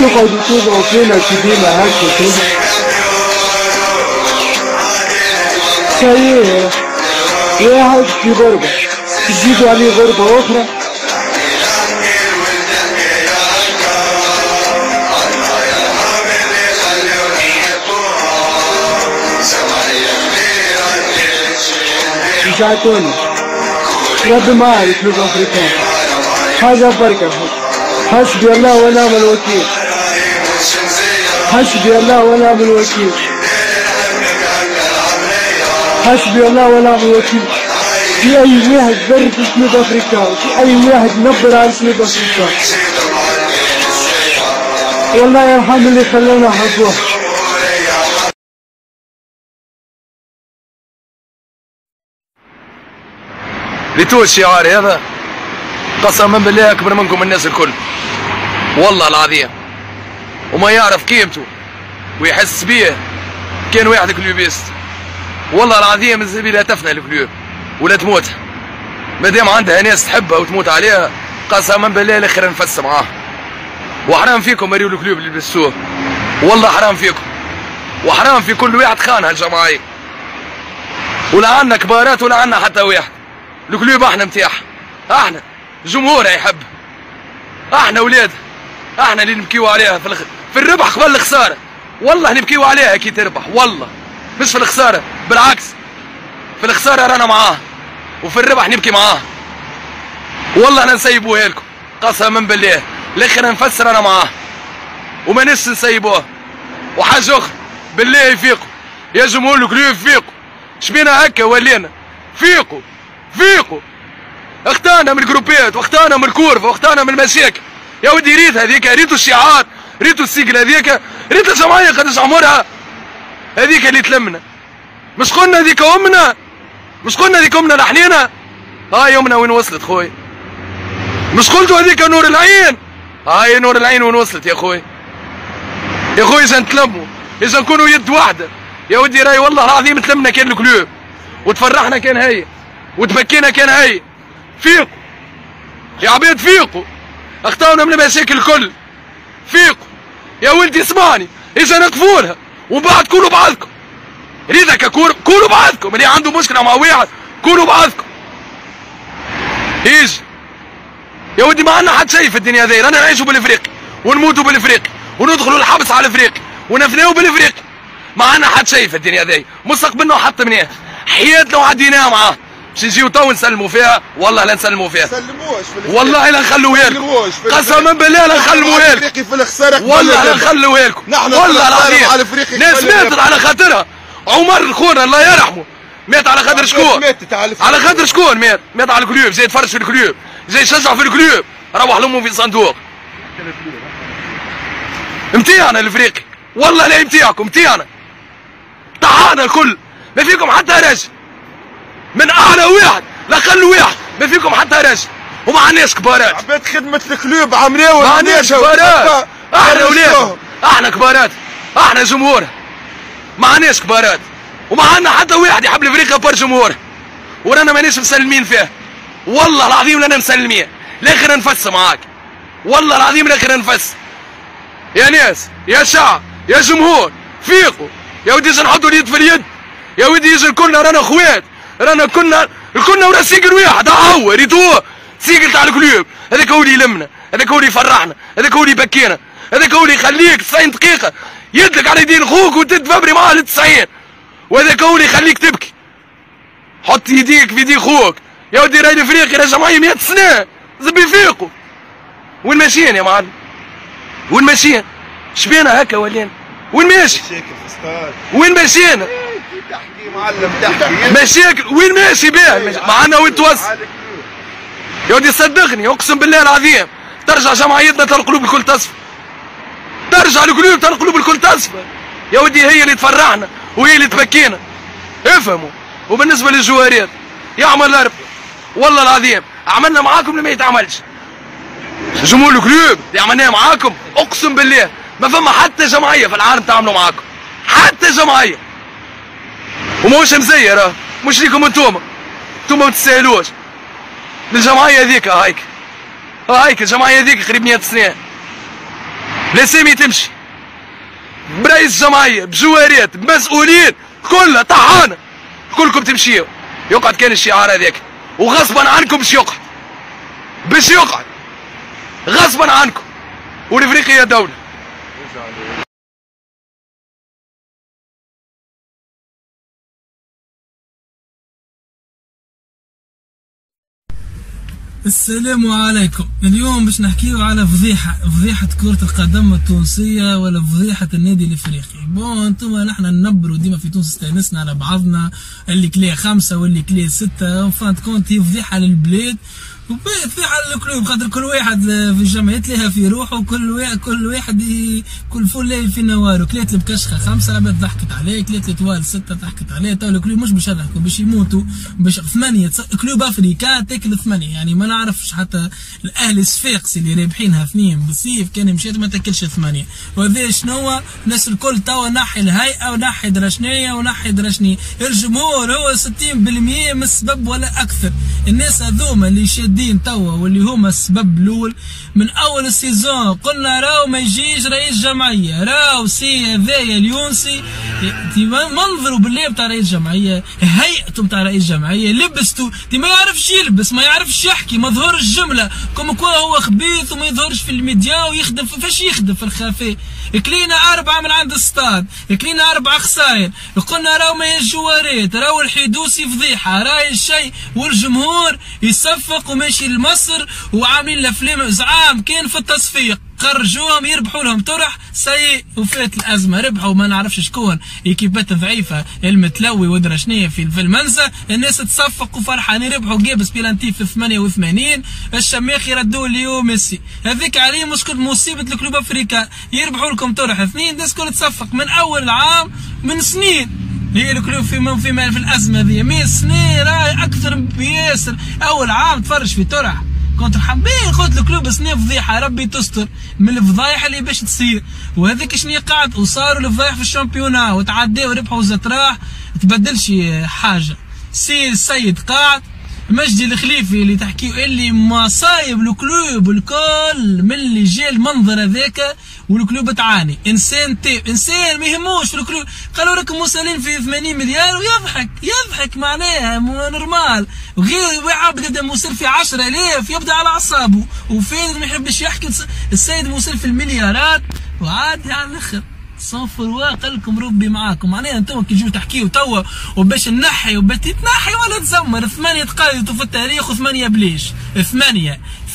تقعدوا تدعوا فينا كدينا هكا كده صحيح واحد في غربة تزيدوا عليه غربة أخرى. رجعتوني رد معي كلوب أفريقيا هذا بركة. حسبي الله ونعم الوكيل. حسبي الله ونعم الوكيل. حسبي الله ونعم الوكيل. في أي واحد برد كلوب أفريقيا، في أي واحد نبر على كلوب أفريقيا. والله يرحم اللي خلانا حظوه. ريتو الشعار هذا قسما بالله اكبر منكم الناس الكل والله العظيم، وما يعرف قيمته ويحس بيه كان واحد كلوبيست. والله العظيم الزبي لا تفنى الكلوب ولا تموت، مادام عندها ناس تحبها وتموت عليها قسما بالله الاخر نفس معاه. وحرام فيكم مريو الكلوب اللي لبستوه، والله حرام فيكم وحرام في كل واحد خان هالجماعيه، ولا عنا كبارات ولا عنا حتى واحد. الكلوب احنا متاعها، احنا جمهورها يحب، احنا ولاد، احنا اللي نبكيو عليها في الربح قبل الخساره. والله نبكيو عليها كي تربح، والله مش في الخساره، بالعكس في الخساره رانا معاها وفي الربح نبكي معاها. والله انا نسيبوها لكم قسما بالله، الاخر نفسر انا معاها وما نش نسيبوها. وحاجه اخرى بالله يفيقوا يا جمهور الكلوب، فيقوا شبينا هكا ولينا، فيقوا فيقوا. اختانا من الجروبات واختانا من الكورفه واختانا من المشاكل يا ودي. ريت هذيك، ريتوا الشعار، ريتوا السيجل هذيك، ريت الجمعيه قداش عمرها هذيك اللي تلمنا. مش قلنا هذيك امنا؟ مش قلنا هذيك امنا لحنينا؟ هاي امنا وين وصلت خوي؟ مش قلتوا هذيك نور العين؟ هاي نور العين وين وصلت يا خوي؟ يا خوي اذا نتلموا، اذا نكونوا يد واحده يا ودي. راي والله العظيم تلمنا كان الكلوب وتفرحنا كان هي وتبكينا كان هي. فيقوا يا عبيد، فيقوا. اخطاونا من المشاكل الكل، فيقوا يا ولدي. اسمعني، اذا نقفولها ومن بعد كونوا بعضكم. ريدك كونوا بعضكم، اللي عنده مشكله مع واحد كونوا بعضكم. يجي يا ودي، ما عندنا حد شيء في الدنيا ذي. رانا نعيشوا بالافريقي ونموتوا بالافريقي وندخلوا الحبس على الافريقي ونفناو بالافريقي. ما عندنا حد شيء في الدنيا ذي، مستقبلنا وحطمناه، حياتنا وعديناها معاه. باش نجيو تو نسلموا فيها، والله لا نسلموا فيها. والله لا نخلوها لكم، قسما بالله لا نخلوها لكم، والله لا نخلوها لكم. والله العظيم ناس ماتت على خاطرها. عمر خونا الله يرحمه مات على خاطر شكون؟ على خاطر شكون مات؟ مات على الكلوب، جاي يتفرج في الكلوب، جاي يشجع في الكلوب، روح لامه في صندوق. امتيعنا الافريقي، والله لا يمتيعكم، امتيعنا طحانا الكل، ما فيكم حتى رجل. من اعلى واحد لاقل واحد ما فيكم حتى رجل، وما عندناش كبارات. عباد خدمة الكلوب عملية ما عندناش كبارات. احنا ولادهم، احنا كبارات، احنا جمهور، ما عندناش كبارات، وما عندنا حتى واحد يحب الافريقيا بار جمهور، ورانا ماناش مسلمين فيه. والله العظيم رانا مسلمين، لاخر نفس معاك، والله العظيم لاخر نفس. يا ناس، يا شعب، يا جمهور، فيقوا يا ودي. نحطوا اليد في اليد يا ودي، يجي كلنا رانا اخوات، رانا كنا ورا سيكل واحد. هو ريتوه سيكل تاع الكلوب، هذاك هو اللي يلمنا، هذاك هو اللي يفرحنا، هذاك هو اللي يبكينا، هذاك هو اللي يخليك 90 دقيقة يدلك على يدين خوك وتتفبري معاه ل 90، وهذاك هو اللي يخليك تبكي. حط يديك في يدي خوك يا ودي. راي الافريقي راجع معي 100 سنة، زبي فيقوا. وين ماشيين يا معلم؟ وين ماشيين؟ شبينا هكا ولينا؟ وين ماشي؟ وين ماشيين؟ معلم تحكي مشاكل وين ماشي بيه؟ معنا وين توصل؟ يا ودي صدقني اقسم بالله العظيم ترجع جمعيتنا ترى القلوب الكل تصفى. ترجع القلوب ترى القلوب الكل تصفى. يا ودي هي اللي تفرحنا وهي اللي تبكينا. افهموا. وبالنسبه للجواريات يعمل الارب، والله العظيم عملنا معاكم اللي ما يتعملش. جمهور القلوب اللي عملناه معاكم اقسم بالله ما فما حتى جمعيه في العالم تعملوا معاكم، حتى جمعيه. وماهوش مزير، مش ليكم انتوما ما تستاهلوش. للجمعيه ذيك هايك الجمعيه ذيك قريب 100 سنه، لاسامي تمشي برئيس جمعيه بجوارات بمسؤولين كلها طحانه كلكم تمشيوا يقعد كان الشعار هذاك وغصبا عنكم باش يقعد غصبا عنكم والافريقيا دوله. السلام عليكم. اليوم باش نحكيو على فضيحة كرة القدم التونسية ولا فضيحة النادي الافريقي. بون انتوما نحن ننبروا ديما في تونس استانسنا على بعضنا اللي كلاه 5 واللي كلاه 6 فانت كونت هي فضيحة للبلاد وفضيحة للكلوب خاطر كل واحد في الجمعيات لها في روحه كل واحد كل فول في نواره. كلات البكشخة 5 العباد ضحكت عليه، كلات التوال 6 ضحكت عليه. تو الكلوب مش باش يضحكوا باش يموتوا باش 8 كلوب افريكا تاكل 8 يعني ما نعرفش حتى الاهلي الصفاقسي اللي رابحينها 2 بالسيف كان مشيت ما تاكلش 8. وهذا شنو الناس الكل توا نحي الهيئه ونحي درشنيه ونحي درشنيه. الجمهور هو 60% من السبب ولا اكثر. الناس هذوما اللي شادين توا واللي هما السبب الاول من اول السيزون قلنا راهو ما يجيش رئيس جمعيه، راهو سي هذايا اليونسي منظروا بالله بتاع رئيس جمعيه، هيئته بتاع رئيس جمعيه، لبسته ما يعرفش يلبس ما يعرفش يحكي ما ظهرش جمله كما كون هو خبيث وما يظهرش في الميديا ويخدم فاش يخدم في الخفاء. كلينا 4 من عند الستاد، كلينا 4 خسائر، قلنا راهو ما يجوارات، راهو الحيدوسي فضيحه، راهي الشيء والجمهور يصفق وماشي لمصر وعاملين الافلام زعام كان في التصفيق خرجوهم يربحوا لهم طرح سيء وفات الازمه ربحوا ما نعرفش شكون ايكيبات ضعيفه المتلوي ودرشنيه في المنزه. الناس تصفقوا فرحانين ربحوا جابس بيلانتي في 88 الشماخي ردوا ليو ميسي هذيك عليه مشكل مصيبه الكلوب افريكا يربحوا لكم طرح 2. الناس كل تصفق من اول العام من سنين هي الكلوب في الازمه ذي 100 سنه راهي اكثر بياسر. اول عام تفرج في طرح كنت حابين قلت الكلوب سنه فضيحه ربي تستر من الفضايح اللي باش تصير وهذيك شنو قاعد وصاروا الفضايح في الشامبيونا وتعداو وربحوا زتراح تبدلش حاجه. سي السيد قاعد مجدي الخليفي اللي تحكيو اللي مصايب الكلوب الكل من اللي جا المنظر هذاك والكلوب تعاني. انسان تيب انسان ما يهموش في الكلوب قالوا لكم مسالين في 80 مليار ويضحك معناها نورمال وغير عبد يبدا مسال في 10,000 يبدا على اعصابه وفين ما يحبش يحكي السيد مسال في المليارات وعادي على الاخر صفر واقع لكم ربي معاكم. معناها انتم كي تجوا تحكيوا توا وباش نحي وباش تتنحي ولا تزمر 8 تقايدوا في التاريخ و8 بليش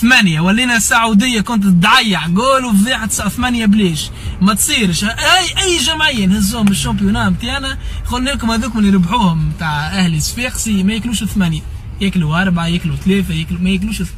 8 ولينا السعوديه كنت تضيع جول وفضيحه 8 بليش ما تصيرش. اي جمعيه نهزوهم بالشامبيونا نتاعنا قلنا لكم هذوك اللي ربحوهم تاع اهلي صفاقسي ما ياكلوش 8 ياكلوا 4 ياكلوا 3 ياكلوا ما ياكلوش 8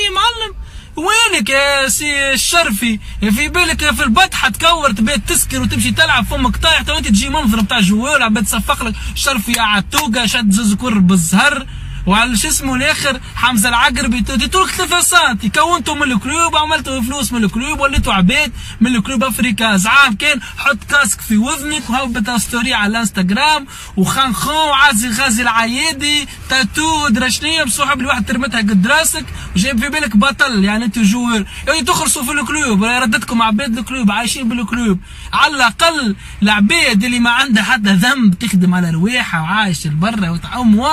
يا معلم. وينك يا سي الشرفي في بالك في البطحه تكور تبي تسكر وتمشي تلعب فمك طايح تو انت تجي منظر بتاع جوال عباد تصفق لك الشرفي قاعد توقع شد زوز كور بالزهر وعلى شو اسمه الاخر حمزه العقربي تترك 3 سنتي كونتوا من الكلوب عملتوا فلوس من الكلوب وليتوا عباد من الكلوب افريكا زعام كان حط كاسك في وذنك وهبط ستوري على الانستغرام وخانخون وعازي غازي العيادي تاتو درشنيه بصحاب الواحد ترمتها قد راسك وجايب في بالك بطل يعني انتوا جوار يعني تخرصوا في الكلوب ردتكم عباد الكلوب عايشين بالكلوب على الاقل العباد اللي ما عندها حتى ذنب تخدم على رواحها وعايش لبرا وتعوم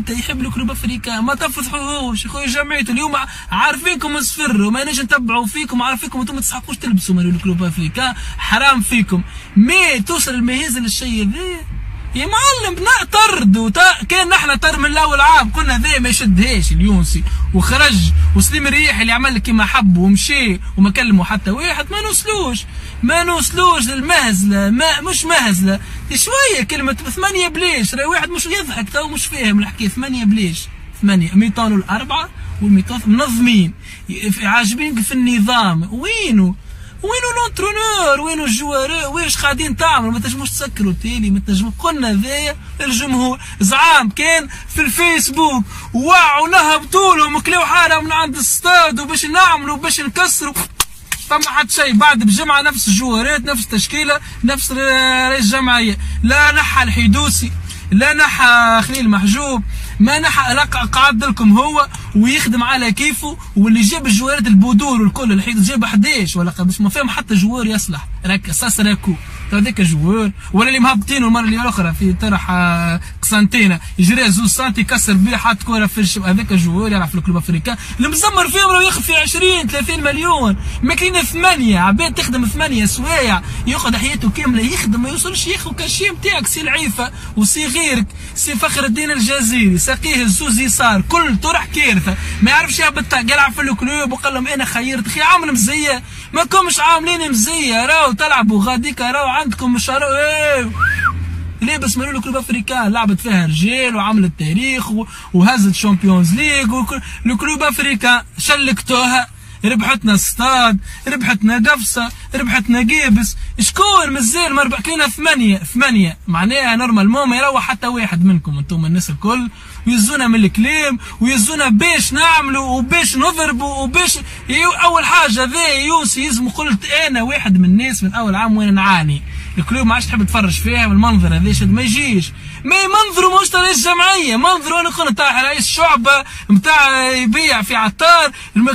يحب الكلوب افريكا ما تفضحوهوش يا خويا جمعيته اليوم عارفينكم اصفروا ما نجي نتبعوا فيكم عارفينكم انتم ما تستحقوش تلبسوا مال الكلوب افريكا حرام فيكم. مي توصل المهزه للشيء ذا يا معلم طرد كان نحن طرد من الاول عام قلنا ذا ما يشدهاش اليونسي وخرج وسليم الريح اللي عمل لك كيما حب ومشي وما كلموا حتى واحد ما نوصلوش للمهزله ما مش مهزله شويه كلمه 8 بليش راهي واحد مش يضحك تو مش فاهم الحكايه 8 بليش 8 ميطان الاربعه والميطان منظمين عاجبينك في النظام وينو الانترونور وينو الجوارات واش قاعدين تعملوا ما تنجموش تسكروا تالي ما تنجموا قلنا ذايا الجمهور زعام كان في الفيسبوك ووعوا نهبطوا لهم وكلاو حاره من عند الستاد وباش نعملوا باش نكسروا فما حد شيء بعد بجمعه نفس الجوارات نفس التشكيله نفس رئيس الجمعيه لا نحى الحيدوسي لا نحى خليل محجوب ما نحى قعد لكم هو ويخدم على كيفه، واللي جاب الجوارات البودور والكل الحين جاب 11 ولا باش ما فهم حتى جوار يصلح راك اساس راكو هذاك جوار، ولا اللي مهبطين المره اللي الاخرى في طرح قسنطينه يجري زوز سنتي يكسر بيه حط كره في الشب، هذاك جوار يلعب في الكلوب افريكان المزمر فيهم راه ياخذ في 20 30 مليون، ماكلين 8 عباد تخدم 8 سوايع ياخذ حياته كامله يخدم ما يوصلش ياخذ كاشي نتاعك سي العيفه وسي غيرك سي فخر الدين الجزيري ساقيه الزوز يسار كل طرح كارثه ما يعرفش يهبط يلعب في الكلوب وقال لهم انا خيرت اخي عامل مزيه ما كومش عاملين مزيه راهو تلعبوا غاديك راهو عندكم مش ايه لابس مالو الكلوب افريكان لعبت فيها رجال وعملت تاريخ وهزت شامبيونز ليغ الكلوب افريكان شلكتوها ربحتنا ستاد ربحتنا قفصه ربحتنا قيبس شكون مازال ما ربح كاينه 8 معناها نورمالمون ما يروح حتى واحد منكم انتم الناس الكل ويزونا من الكلام ويزونا باش نعملوا وباش نضربوا وباش اول حاجه ذا يوسي يزم قلت انا واحد من الناس من اول عام وين نعاني الكلوب ما عادش تحب تفرج فيها والمنظر هذا شد ما يجيش ما منظروا ماهوش تاع رئيس جمعيه منظروا انا كنت تاع رئيس شعبه نتاع يبيع في عطار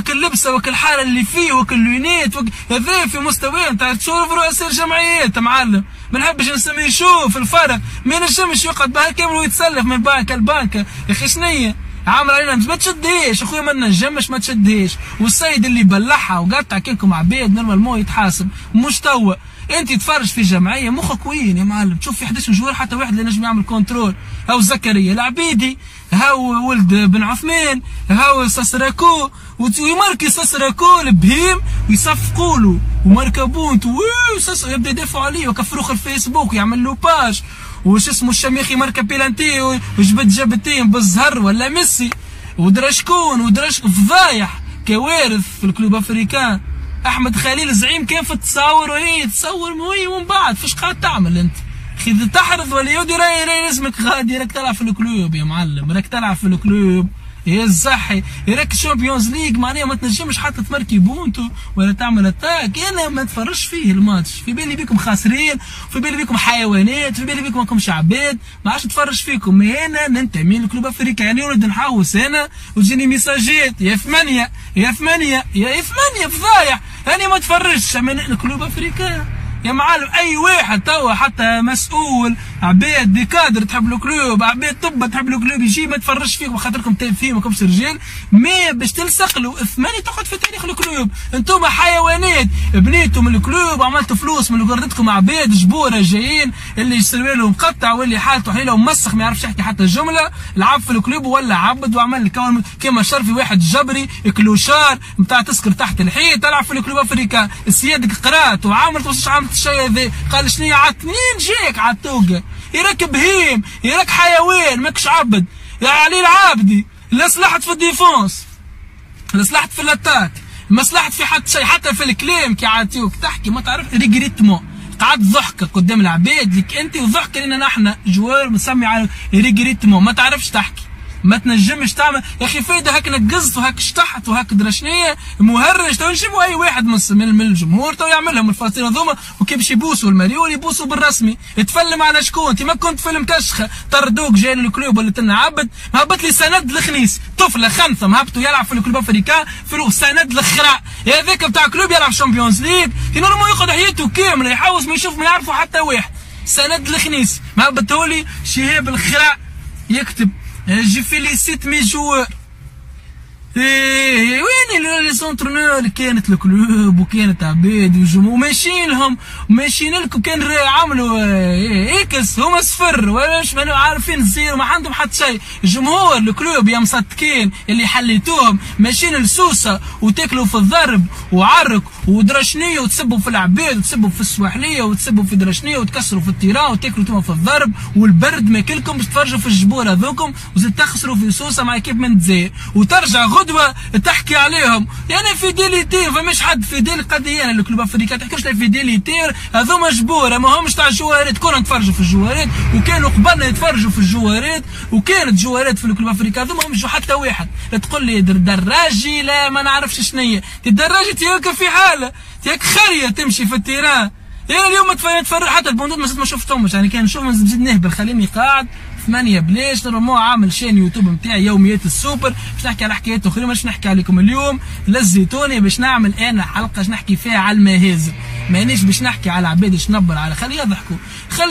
كل لبسه وكل حاله اللي فيه وكل لوينات هذا في مستوى نتاع تشوف رؤساء الجمعيات معلم ما نحبش نسميه يشوف الفرق ما ينجمش يقعد بها كامل ويتسلف من بنك البنك يا اخي شنيا عامل علينا ما تشدهاش اخويا ما نجمش ما تشدهاش والسيد اللي بلعها وقطع كيكم عباد نورمالمون يتحاسب مش توا انت تفرج في جمعيه مخك وين يا معلم تشوف في 11 جوار حتى واحد اللي نجم يعمل كنترول هاو زكريا العبيدي هاو ولد بن عثمان هاو ساسراكو ويماركي ساسراكو البهيم ويصفقوا له وماركابونت يبدا يدافعوا عليه وكفروخ الفيسبوك ويعمل له باج وش اسمه الشميخي ماركا بيلانتي وجبد جابتين بالزهر ولا ميسي ودرشكون فضايح كوارث في الكلوب افريكان احمد خليل زعيم كيف تصور وهي تصور موي ومن بعد فاش قاعد تعمل انت اخي تحرض ولا يودي راي اسمك غادي راك تلعب في الكلوب يا معلم راك تلعب في الكلوب يا الزحي راك الشامبيونز ليج معناها ما تنجمش حتى تمركي بونتو ولا تعمل اتاك انا ما نتفرجش فيه الماتش في بالي بيكم خاسرين في بالي بيكم حيوانات في بالي بيكم راكمش عباد ما عادش نتفرج فيكم انا ننتمي للكلوب افريكاني ونبدا نحوس انا وتجيني ميساجات يا 8 فضايح انا ما تفرجش من الكلوب افريكان يا معلم اي واحد توا حتى مسؤول عباد ديكادر تحب الكلوب عباد طب تحب الكلوب يجي ما تفرجش فيكم خاطركم تافهين ماكمش رجال ما باش تلصقلوا 8 تقعد في تاريخ الكلوب انتم حيوانات بنيتوا من الكلوب وعملتوا فلوس من قردتكم عباد جبوره جايين اللي يشتروا لهم مقطع واللي حالته حيله ومسخ ما يعرفش يحكي حتى الجمله لعب في الكلوب ولا عبد وعمل كون كيما شرفي واحد جبري كلوشار نتاع تسكر تحت الحيط تلعب في الكلوب افريكا سيادك قرات وعملت وش عملت الشيء ذا قال شنو عاد منين جيك عاد توقع يراك بهيم يراك حيوان ماكش عبد يا علي العابدي لا صلحت في الديفونس لا صلحت في الاتاك ما صلحت في حتى شيء حتى في الكلام كي عاتيوك تحكي ما تعرف ريغريتمون قعد ضحكك قدام العباد لك انت وضحك لنا نحن جوار مسمي على ريغريتمون ما تعرفش تحكي ما تنجمش تعمل يا اخي فايده هاك نقزت وهاك شطحت وهاك درشنيه مهرج تو نجيبوا اي واحد من الجمهور تو يعملهم الفلسطينيين هذوما وكي باش يبوسوا المليون يبوسوا بالرسمي تفلم على شكون انت ما كنت فيلم كشخه طردوك جاي الكلوب ولا تنعبد هبط لي سند الخنيس طفله خنثه هبطوا يلعب في الكلوب افريكان في سند الخراء هذاك بتاع كلوب يلعب شامبيونز ليغ نورمال ياخذ حياته كامله يحوس ما يشوف ما يعرفوا حتى واحد سند الخنيس ما هبطولي شهاب الخراء يكتب جي فيليسيت مي جوار وين لي سونترونور اللي كانت الكلوب وكانت عباد وجمهور ماشيين لكم كان عملوا اكس هما صفر واش ما عارفين زيرو ما عندهم حتى شيء جمهور الكلوب يا مصدقين اللي حليتوهم ماشيين لسوسه وتاكلوا في الضرب وعرك ودرشنيه وتسبوا في العباد وتسبوا في السواحليه وتسبوا في درشنيه وتكسروا في التيران وتاكلوا تما في الضرب والبرد ما كلكم باش تفرجوا في الجبور هذوكم وزيد تخسروا في سوسه مع كيف من الجزائر وترجع غدوه تحكي عليهم يعني فيديليتي فماش حد فيديل قضيه الكلوب افريكا تحكيش لا فيديليتي هذوما جبوره ما همش تاع الجوارات كنا نتفرجوا في الجوارات وكانوا قبلنا يتفرجوا في الجوارات وكانت جوارات في الكلوب افريكا هذوما همش حتى واحد لا تقول لي دراجي لا ما نعرفش شنيا الدراجه تياك في حاله تياك خريه تمشي في التيران يعني اليوم تفرج حتى البندود ما شفتهمش يعني كان نشوف نزيد نهبل خليني قاعد 8 بلاش. نورمالمون عامل شين يوتيوب نتاعي يوميات السوبر باش نحكي على حكايات اخرين باش نحكي عليكم اليوم. للزيتوني باش نعمل انا حلقه باش نحكي فيها على المهازل، مانيش باش نحكي على عباد شنبر على خلي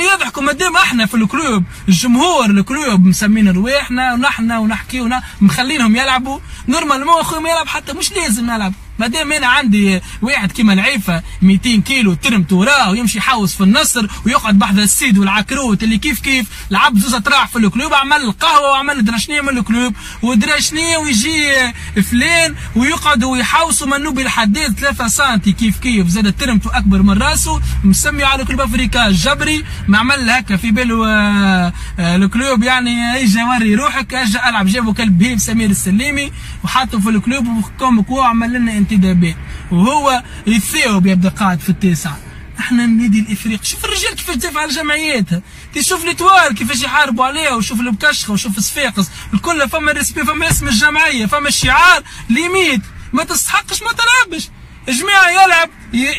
يضحكوا مادام احنا في الكلوب الجمهور الكلوب مسمين رواحنا ونحنا ونحكي مخلينهم يلعبوا. نورمالمون اخويا ما يلعب حتى مش لازم نلعب، مادام انا عندي واحد كيما العيفه 200 كيلو ترمت وراه ويمشي يحوس في النصر ويقعد بحذا السيد والعكروت اللي كيف لعب زوز اطراح في الكلوب، عمل القهوه وعمل دراشنيه من الكلوب ودراشنيه ويجي فلان ويقعد ويحوسوا منوب الحداد 3 سنتي كيف زاد ترمته اكبر من راسه مسمي على كلوب افريكا الجبري ما عمل هكا في باله الكلوب يعني اجا وري روحك اجا العب جابوا كلب بهيم سمير السليمي وحطوا في الكلوب وكم كوا عمل لنا انتدابات وهو يثاوب يبدا قاعد في التاسعه. احنا النادي الافريقي شوف الرجال كيفاش تدافع على جمعياتها، تشوف الاتوال كيفاش يحاربوا عليها وشوف البكشخه وشوف الصفاقس الكل فما ريسبي فما اسم الجمعيه فما الشعار ليميت ما تستحقش ما تلعبش. جماعه يلعب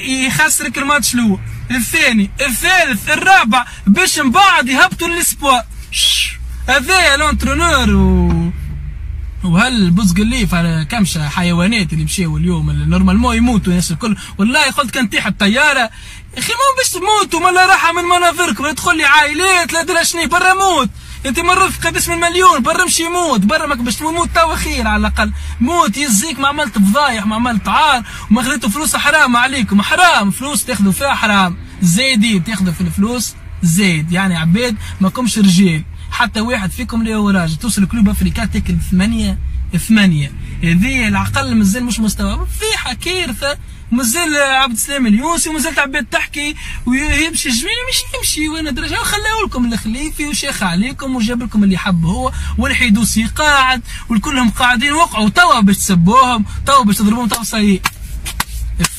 يخسرك الماتش الاول الثاني الثالث الرابع باش من بعد يهبطوا للاسبوع. هذايا لونترونور وهل بوزقليف على كمشه حيوانات اللي مشاو اليوم نورمالمون يموتوا الناس الكل. والله قلت كان تيح الطياره يا اخي ما باش تموتوا ملا راحه من مناظركم تدخل لي عائلات لا درا شنو برا موت. انت مرات قداش من مليون برا مشي يموت برا ماك باش تموت توا خير على الاقل موت يزيك ما عملت فضايح ما عملت عار وما خذيتوا فلوس حرام عليكم حرام فلوس تاخذوا فيها حرام زايدين تاخذوا في الفلوس زايد يعني عباد ماكمش رجال حتى واحد فيكم اللي هو راجل توصل كلوب افريكا تاكل 8 هذه العقل مازال مش مستوى فضيحه كارثه. مازال عبد السلام اليونسي ومازال عباد تحكي ويمشي الجميع مش يمشي وانا درجه وخلاو لكم الخليفي وشيخ عليكم وجاب لكم اللي حب هو والحيدوسي قاعد والكلهم قاعدين وقعوا توا باش تسبوهم توا باش تضربوهم توا صحيح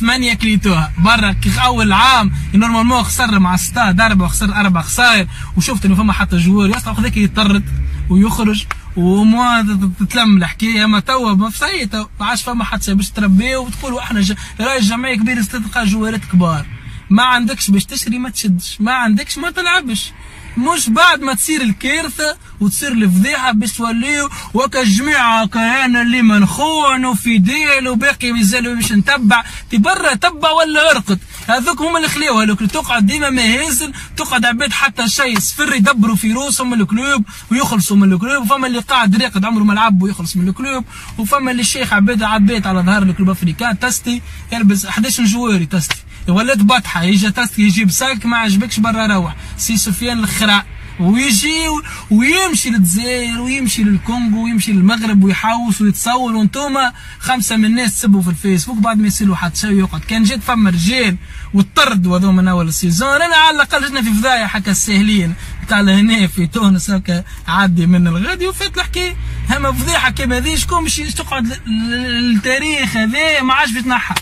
8 كليتوها برا كي اول عام نورمالمون خسر مع ستاد 4 وخسر 4 خسائر وشفت انه فما حتى جوار يصعب هذاك يطرد ويخرج وما تتلم الحكايه. اما توا ما صحيح ما عادش فما حتى باش تربيه وتقولوا احنا راي جمعيه كبيره تلقى جوارات كبار ما عندكش باش تشري ما تشدش ما عندكش ما تلعبش مش بعد ما تصير الكارثه وتصير الفضيحه باش توليو وكا الجميع كان اللي منخون وفي ديل وباقي مازالوا باش نتبع تبرا تبع ولا ارقد هذوك هما اللي خليوها لك تقعد ديما مهازل تقعد عباد حتى شيء صفر يدبروا في روسهم من الكلوب ويخلصوا من الكلوب وفما اللي قاعد راقد عمره ما لعب ويخلص من الكلوب وفما اللي الشيخ عباد على ظهر الكلوب افريكان تستي يلبس 11 جواري تستي ولات بطحه يجي تستي يجيب ساك ما عجبكش برا روح سي سفيان الخراء ويجي ويمشي للجزائر ويمشي للكونغو ويمشي للمغرب ويحوس ويتصور وانتوما 5 من الناس تسبوا في الفيسبوك بعد ما يصيروا حتى شيء يقعد كان جات فما رجال وطردوا هذوما من اول السيزون. انا على الاقل جاتنا في فضايح هكا الساهلين تاع هنا في تونس هكا عدي من الغادي وفات الحكايه اما فضيحه كيما هذه شكون باش تقعد التاريخ هذا ما عادش بيتنحى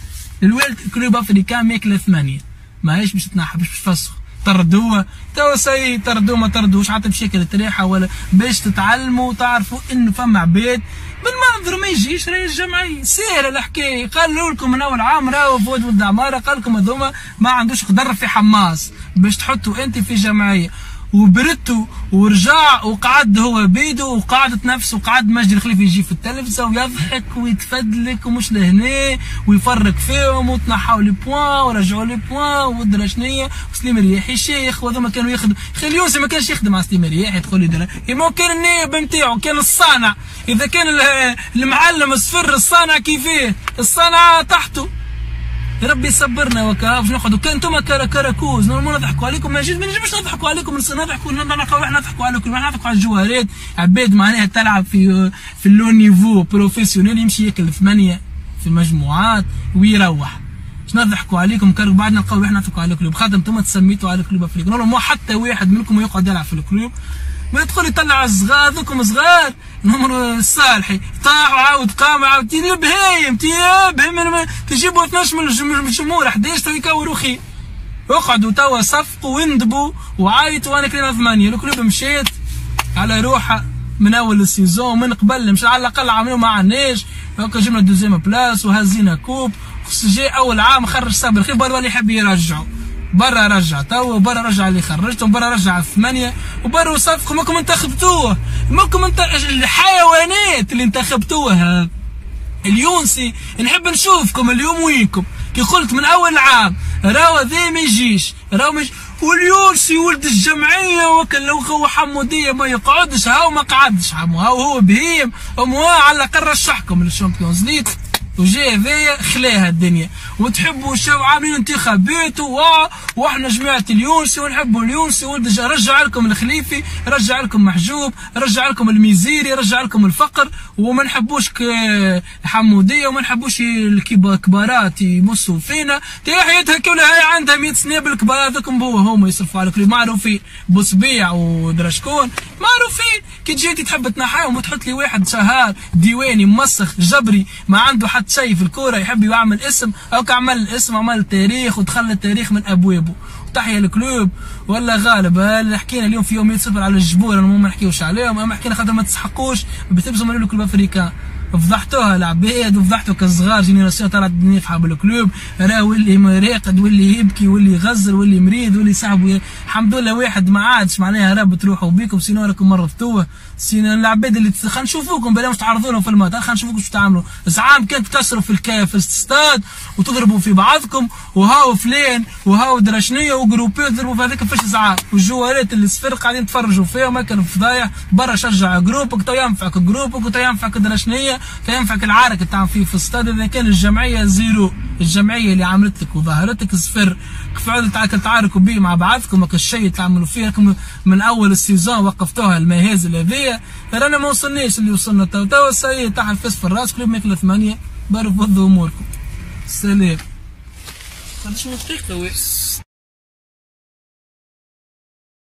الوالد كلوب افريكان ماكله 8 ماهيش باش تنحى باش تفسخ طردوها توا سي طردوه ما طردوش حتى بشكل التريحه ولا باش تتعلموا وتعرفوا انه فما عباد بالمنظر ما يجيش راهي الجمعيه سهله الحكايه. قالوا لكم من اول عام راهو فؤاد ولد عماره قال لكم هذوما ما عندوش قدر في حماس باش تحطوا انت في جمعيه وبردتوا ورجع وقعد هو بيدو وقعدت نفسه وقعد مجدي الخليفي يجي في التلفزه ويضحك ويتفدلك ومش لهنا ويفرق فيهم وتنحوا لي بوان ورجعوا لي بوان ودرا شنيا وسليم رياحي شيخ وهذوما كانوا يخدموا اليونسي ما كانش يخدم مع سليم رياحي تقول لي درا ما كان النائب نتاعو كان الصانع اذا كان المعلم الصفر الصانع كيفاه الصانع تحته ربي يصبرنا وكا باش ناخذوا كان انتم كراكوز نورمال نضحكوا عليكم ما نجمش نضحكوا عليكم نضحكوا نضحكوا عليكم نضحكوا على الجوارات عباد معناها تلعب في اللو نيفو بروفيسيونيل يمشي ياكل 8 في المجموعات ويروح باش نضحكوا عليكم كان بعد نلقاو احنا نضحكوا على الكلوب خاطر انتم تسميتوا على الكلوب افريقيا نورمال حتى واحد منكم يقعد يلعب في الكلوب ما يدخل يطلع الصغار ذوكم صغار نمر الصالحي طاح وعاود قام عاود تي بهايم تجيبوا 12 من الجمهور 11 يكوروا خير اقعدوا توا صفقوا وندبوا وعايتوا وانا كلنا 8 الكلوب مشيت على روحها من اول السيزون من قبل مش على الاقل عملوا ما عناش هكا جبنا دوزيام بلاس وهزينا كوب جاي اول عام خرج صابر خير برا اللي يحب يرجعوا برا رجع تو، برا رجع اللي خرجتهم، برا رجع الثمانية، وبرا وصفقوا ماكم انتخبتوه، ماكم الحيوانات اللي انتخبتوها. اليونسي نحب نشوفكم اليوم وينكم، كي قلت من اول عام راهو ذي ما يجيش، واليونسي ولد الجمعيه وكل لو حموديه ما يقعدش، هاو ما قعدش حمو، هو بهيم على الاقل رشحكم للشامبيونز ليج، وجاي هذايا خلاها الدنيا، وتحبوا شو عاملين انتخابات واحنا جماعه اليونسي ونحبوا اليونسي ولد رجع لكم الخليفي، رجع لكم محجوب، رجع لكم الميزيري، رجع لكم الفقر، وما نحبوش حموديه وما نحبوش الكبارات يمسوا فينا، حياتها كلها هي عندها 100 سنه بالكبارات هذوكم هما يصرفوا على الكل معروفين، بوسبيع ودرشكون معروفين، كي جيتي تحب تنحاهم وتحط لي واحد شهار ديواني مسخ جبري ما عنده حتى شيء في الكوره يحب يعمل اسم، او عمل الاسم عمل تاريخ ودخل التاريخ من ابوابه. تحيا الكلوب ولا غالب اللي حكينا اليوم في يوم 100-0 على الجبور، انا ما نحكيوش عليهم، اما حكينا خاطر ما تسحقوش بتبزوا من الكلوب افريكان، فضحتوها العباد وفضحتوا كالصغار، جينيراسيون طلعت نافحه بالكلوب، راه واللي راقد واللي يبكي واللي يغزل واللي مريض واللي صاحبه، الحمد لله واحد ما عادش معناها راه بتروحوا بيكم، سينو راكم مرضتوه، سينو العباد اللي خلينا نشوفوكم بلا مش تعرضوا لهم في الماء، خلينا نشوفوكم شو تعملوا، زعام كانت تكسروا في الاستاد وتضربوا في بعضكم، وهاو فلان وهاو درشنيه وجروبات تضربوا في هذاك فاش زعام، والجوارات اللي صفر قاعدين تفرجوا فيهم هكا فضايح، برا شجع جروبك تو ينفعك جروبك وتو ينفعك درشنيه، فينفعك العرك اللي تعمل فيه في الاستاد، اذا كان الجمعيه زيرو، الجمعيه اللي عملت لك وظهرت لك صفر، كيف عدتوا تعاركوا بيه مع بعضكم هكا الشيء تعملوا فيه لكم من اول السيزون وقفتوها المهازل هذيا، رانا ما وصلناش اللي وصلنا تو سي تاع الفاس في الراس كل ماكله 8 بارو فضوا اموركم. سلام.